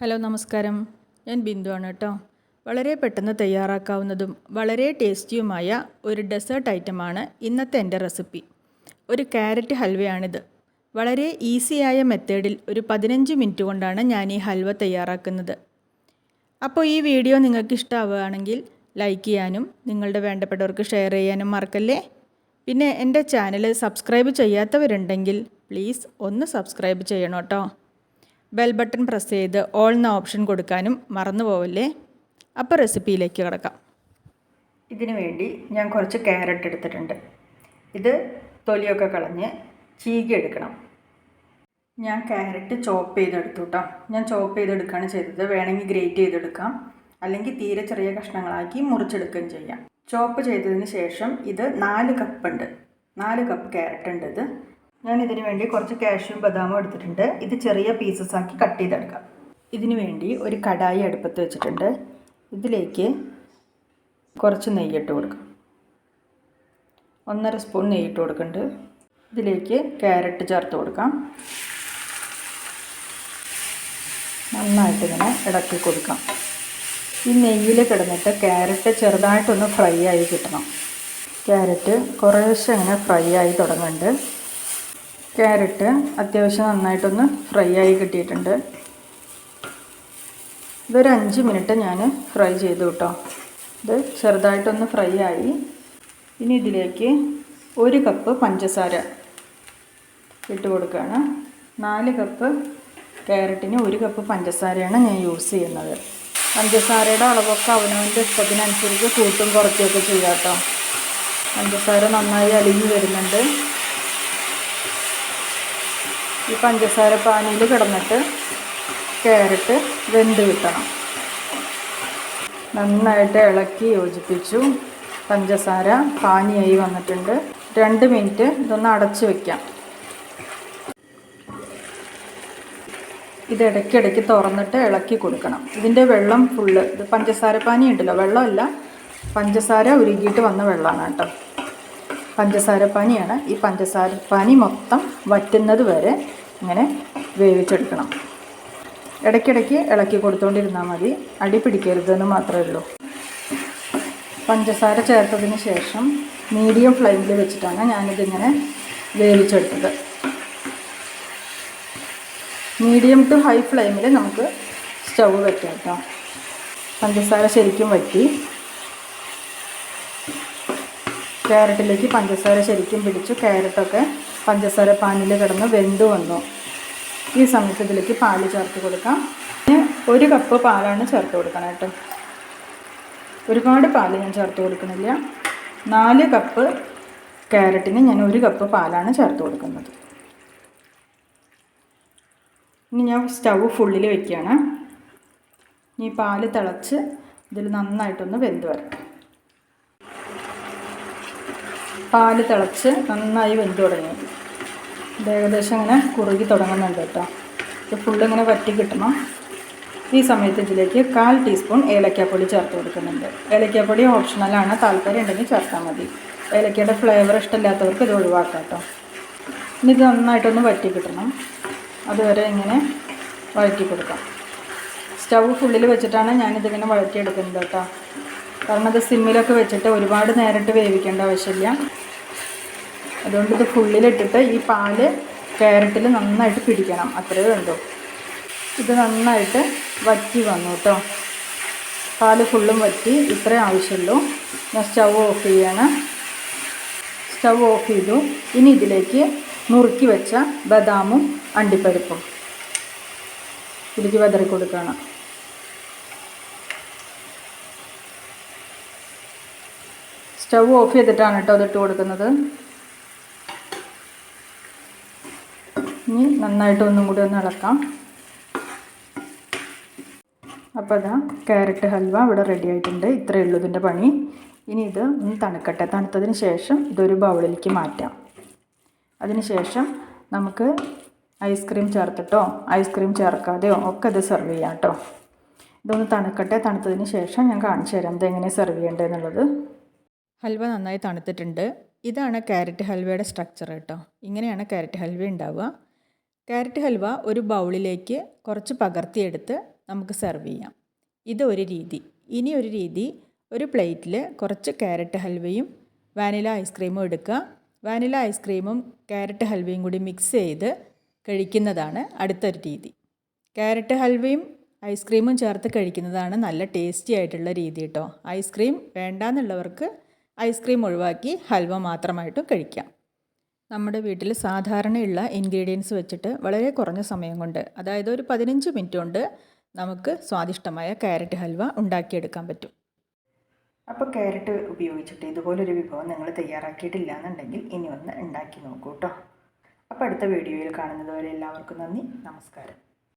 Hello നമസ്കാരം, ഞാൻ ബിന്ദുവാണ് കേട്ടോ. വളരെ പെട്ടെന്ന് തയ്യാറാക്കാവുന്നതും വളരെ ടേസ്റ്റിയുമായ ഒരു ഡെസേർട്ട് ഐറ്റമാണ് ഇന്നത്തെ എൻ്റെ റെസിപ്പി. ഒരു ക്യാരറ്റ് ഹൽവയാണിത്. വളരെ ഈസിയായ മെത്തേഡിൽ ഒരു 15 മിനിറ്റ് കൊണ്ടാണ് ഞാൻ ഈ ഹൽവ തയ്യാറാക്കുന്നത്. അപ്പോൾ ഈ വീഡിയോ നിങ്ങൾക്ക് ഇഷ്ടമാവുകയാണെങ്കിൽ ലൈക്ക് ചെയ്യാനും നിങ്ങളുടെ വേണ്ടപ്പെട്ടവർക്ക് ഷെയർ ചെയ്യാനും മറക്കല്ലേ. പിന്നെ എൻ്റെ ചാനൽ സബ്സ്ക്രൈബ് ചെയ്യാത്തവരുണ്ടെങ്കിൽ പ്ലീസ് ഒന്ന് സബ്സ്ക്രൈബ് ചെയ്യണം കേട്ടോ. ബെൽ ബട്ടൺ പ്രസ് ചെയ്ത് ഓൾ എന്ന ഓപ്ഷൻ കൊടുക്കാനും മറന്നു പോവല്ലേ. അപ്പോൾ റെസിപ്പിയിലേക്ക് കിടക്കാം. ഇതിനു വേണ്ടി ഞാൻ കുറച്ച് ക്യാരറ്റ് എടുത്തിട്ടുണ്ട്. ഇത് തൊലിയൊക്കെ കളഞ്ഞ് ചീകി എടുക്കണം. ഞാൻ ക്യാരറ്റ് ചോപ്പ് ചെയ്തെടുത്തു കേട്ടോ. ഞാൻ ചോപ്പ് ചെയ്തെടുക്കുകയാണ് ചെയ്തത്. വേണമെങ്കിൽ ഗ്രേറ്റ് ചെയ്തെടുക്കാം, അല്ലെങ്കിൽ തീരെ ചെറിയ കഷ്ണങ്ങളാക്കി മുറിച്ചെടുക്കുകയും ചെയ്യാം. ചോപ്പ് ചെയ്തതിന് ശേഷം ഇത് 4 കപ്പ് ക്യാരറ്റ് ഉണ്ട്. ഇത് ഞാനിതിന് വേണ്ടി കുറച്ച് കാഷ്യൂം ബദാമും എടുത്തിട്ടുണ്ട്. ഇത് ചെറിയ പീസസ് ആക്കി കട്ട് ചെയ്തെടുക്കാം. ഇതിനു വേണ്ടി ഒരു കടായി അടുപ്പത്ത് വെച്ചിട്ടുണ്ട്. ഇതിലേക്ക് കുറച്ച് നെയ്യിട്ട് കൊടുക്കാം. 1.5 സ്പൂൺ നെയ്യിട്ട് കൊടുക്കുന്നുണ്ട്. ഇതിലേക്ക് ക്യാരറ്റ് ചേർത്ത് കൊടുക്കാം. നന്നായിട്ട് ഇങ്ങനെ ഇളക്കി കൊടുക്കാം. ഈ നെയ്യിൽ കിടന്നിട്ട് ക്യാരറ്റ് ചെറുതായിട്ടൊന്ന് ഫ്രൈ ആയി കിട്ടണം. ക്യാരറ്റ് കുറേശ്ശെ ഇങ്ങനെ ഫ്രൈ ആയി തുടങ്ങുന്നുണ്ട്. ക്യാരറ്റ് അത്യാവശ്യം നന്നായിട്ടൊന്ന് ഫ്രൈ ആയി കിട്ടിയിട്ടുണ്ട്. ഇതൊരു 5 മിനിറ്റ് ഞാൻ ഫ്രൈ ചെയ്തു കേട്ടോ. ഇത് ചെറുതായിട്ടൊന്ന് ഫ്രൈ ആയി. ഇനി ഇതിലേക്ക് 1 കപ്പ് പഞ്ചസാര ഇട്ട് കൊടുക്കുകയാണ്. 4 കപ്പ് ക്യാരറ്റിന് 1 കപ്പ് പഞ്ചസാരയാണ് ഞാൻ യൂസ് ചെയ്യുന്നത്. പഞ്ചസാരയുടെ അളവൊക്കെ അവനവൻ്റെ ഇഷ്ടത്തിനനുസരിച്ച് കൂട്ടും കുറയ്ക്കുകയൊക്കെ ചെയ്യാം കേട്ടോ. പഞ്ചസാര നന്നായി അലിഞ്ഞ് വരുന്നുണ്ട്. ഈ പഞ്ചസാര പാനിയിൽ കിടന്നിട്ട് ക്യാരറ്റ് വെന്ത് കിട്ടണം. നന്നായിട്ട് ഇളക്കി യോജിപ്പിച്ചു. പഞ്ചസാര പാനിയായി വന്നിട്ടുണ്ട്. 2 മിനിറ്റ് ഇതൊന്ന് അടച്ച് വയ്ക്കാം. ഇത് ഇടയ്ക്കിടയ്ക്ക് തുറന്നിട്ട് ഇളക്കി കൊടുക്കണം. ഇതിൻ്റെ വെള്ളം ഫുള്ള്, ഇത് പഞ്ചസാര പാനി ഉണ്ടല്ലോ, വെള്ളമല്ല, പഞ്ചസാര ഉരുകിയിട്ട് വന്ന വെള്ളമാണ് കേട്ടോ. പഞ്ചസാര പാനിയാണ്. ഈ പഞ്ചസാര പാനി മൊത്തം വറ്റുന്നത് വരെ ഇങ്ങനെ വേവിച്ചെടുക്കണം. ഇടയ്ക്കിടയ്ക്ക് ഇളക്കി കൊടുത്തുകൊണ്ടിരുന്നാൽ മതി, അടി പിടിക്കരുതെന്ന് മാത്രമേ ഉള്ളൂ. പഞ്ചസാര ചേർത്തതിന് ശേഷം മീഡിയം ഫ്ലെയിമിൽ വെച്ചിട്ടാണ് ഞാനിതിങ്ങനെ വേവിച്ചെടുത്തത്. മീഡിയം ടു ഹൈ ഫ്ലെയിമിൽ നമുക്ക് സ്റ്റൗ വെക്കാം കേട്ടോ. പഞ്ചസാര ശരിക്കും വറ്റി. ക്യാരറ്റിലേക്ക് പഞ്ചസാര ശരിക്കും പിടിച്ചു. ക്യാരറ്റൊക്കെ പഞ്ചസാര പാനിൽ കിടന്ന് വെന്ത് വന്നു. ഈ സമയത്ത് ഇതിലേക്ക് പാല് ചേർത്ത് കൊടുക്കാം. 1 കപ്പ് പാലാണ് ചേർത്ത് കൊടുക്കണം കേട്ടോ. ഒരുപാട് പാല് ഞാൻ ചേർത്ത് കൊടുക്കണില്ല. 4 കപ്പ് ക്യാരറ്റിന് ഞാൻ 1 കപ്പ് പാലാണ് ചേർത്ത് കൊടുക്കുന്നത്. ഇനി ഞാൻ സ്റ്റൗ ഫുള്ളിൽ വയ്ക്കുകയാണ്. ഈ പാല് തിളച്ച് ഇതിൽ നന്നായിട്ടൊന്ന് വെന്ത് വരട്ടെ. പാല് തിളച്ച് നന്നായി വെന്ത് തുടങ്ങി. ഇത് ഏകദേശം ഇങ്ങനെ കുറുകി തുടങ്ങുന്നുണ്ട് കേട്ടോ. ഇത് ഫുള്ളിങ്ങനെ വറ്റി കിട്ടണം. ഈ സമയത്ത് ഇതിലേക്ക് 1/4 ടീസ്പൂൺ ഏലക്കാപ്പൊടി ചേർത്ത് കൊടുക്കുന്നുണ്ട്. ഏലക്കാപ്പൊടി ഓപ്ഷണലാണ്, താല്പര്യം ഉണ്ടെങ്കിൽ ചേർത്താൽ മതി. ഏലക്കയുടെ ഫ്ലേവർ ഇഷ്ടമില്ലാത്തവർക്ക് ഇത് ഒഴിവാക്കാം കേട്ടോ. ഇനി ഇത് നന്നായിട്ടൊന്ന് വറ്റി കിട്ടണം. അതുവരെ ഇങ്ങനെ വഴറ്റി കൊടുക്കാം. സ്റ്റൗ ഫുള്ളിൽ വെച്ചിട്ടാണ് ഞാനിതിങ്ങനെ വഴറ്റിയെടുക്കുന്നത് കേട്ടോ. കാരണം ഇത് സിമ്മിലൊക്കെ വെച്ചിട്ട് ഒരുപാട് നേരിട്ട് വേവിക്കേണ്ട ആവശ്യമില്ല. അതുകൊണ്ട് ഇത് ഫുള്ളിലിട്ടിട്ട് ഈ പാല് ക്യാരറ്റിൽ നന്നായിട്ട് പിടിക്കണം, അത്രയേ ഉള്ളൂ. ഇത് നന്നായിട്ട് വറ്റി വന്നു കേട്ടോ. പാല് ഫുള്ളും വറ്റി, ഇത്രേ ആവശ്യമുള്ളൂ. ഞാൻ സ്റ്റൗ ഓഫ് ചെയ്യാണ്. സ്റ്റൗ ഓഫ് ചെയ്തു. ഇനി ഇതിലേക്ക് നുറുക്കി വെച്ച ബദാമും അണ്ടിപ്പരിപ്പും ഇതിലേക്ക് വിതറി കൊടുക്കണം. സ്റ്റൗ ഓഫ് ചെയ്തിട്ടാണ് കേട്ടോ അതിട്ട് കൊടുക്കുന്നത്. ഇനി നന്നായിട്ട് ഒന്നും കൂടി ഒന്ന് ഇളക്കാം. അപ്പോൾ അതാ ക്യാരറ്റ് ഹൽവ ഇവിടെ റെഡി ആയിട്ടുണ്ട്. ഇത്രയേ ഉള്ളൂ ഇതിൻ്റെ പണി. ഇനി ഇത് ഒന്ന് തണുക്കട്ടെ. തണുത്തതിന് ശേഷം ഇതൊരു ബൗളിലേക്ക് മാറ്റാം. അതിന് ശേഷം നമുക്ക് ഐസ്ക്രീം ചേർത്തിട്ടോ ഐസ്ക്രീം ചേർക്കാതെയോ ഒക്കെ ഇത് സെർവ് ചെയ്യാം കേട്ടോ. ഇതൊന്ന് തണുക്കട്ടെ. തണുത്തതിന് ശേഷം ഞാൻ കാണിച്ചു തരാം ഇതെങ്ങനെ സെർവ് ചെയ്യേണ്ടതെന്നുള്ളത്. ഹൽവ നന്നായി തണുത്തിട്ടുണ്ട്. ഇതാണ് ക്യാരറ്റ് ഹൽവയുടെ സ്ട്രക്ചർ കേട്ടോ. ഇങ്ങനെയാണ് ക്യാരറ്റ് ഹൽവ ഉണ്ടാവുക. ക്യാരറ്റ് ഹൽവ ഒരു ബൗളിലേക്ക് കുറച്ച് പകർത്തിയെടുത്ത് നമുക്ക് സെർവ് ചെയ്യാം. ഇത് ഒരു രീതി. ഇനി ഒരു രീതി, ഒരു പ്ലേറ്റിൽ കുറച്ച് ക്യാരറ്റ് ഹൽവയും വാനില ഐസ്ക്രീമും എടുക്കുക. വാനില ഐസ്ക്രീമും ക്യാരറ്റ് ഹൽവയും കൂടി മിക്സ് ചെയ്ത് കഴിക്കുന്നതാണ് അടുത്തൊരു രീതി. ക്യാരറ്റ് ഹൽവയും ഐസ്ക്രീമും ചേർത്ത് കഴിക്കുന്നതാണ് നല്ല ടേസ്റ്റി ആയിട്ടുള്ള രീതി കേട്ടോ. ഐസ്ക്രീം വേണ്ടാന്നുള്ളവർക്ക് ഐസ്ക്രീം ഒഴിവാക്കി ഹൽവ മാത്രമായിട്ടും കഴിക്കാം. നമ്മുടെ വീട്ടിൽ സാധാരണയുള്ള ഇൻഗ്രീഡിയൻസ് വെച്ചിട്ട് വളരെ കുറഞ്ഞ സമയം കൊണ്ട്, അതായത് ഒരു 15 മിനിറ്റ് കൊണ്ട് നമുക്ക് സ്വാദിഷ്ടമായ ക്യാരറ്റ് ഹൽവ ഉണ്ടാക്കിയെടുക്കാൻ പറ്റും. അപ്പോൾ ക്യാരറ്റ് ഉപയോഗിച്ചിട്ട് ഇതുപോലൊരു വിഭവം നിങ്ങൾ തയ്യാറാക്കിയിട്ടില്ല എന്നുണ്ടെങ്കിൽ ഇനി ഒന്ന് ഉണ്ടാക്കി നോക്കൂ കേട്ടോ. അപ്പോൾ അടുത്ത വീഡിയോയിൽ കാണുന്നത് വരെ എല്ലാവർക്കും നന്ദി, നമസ്കാരം.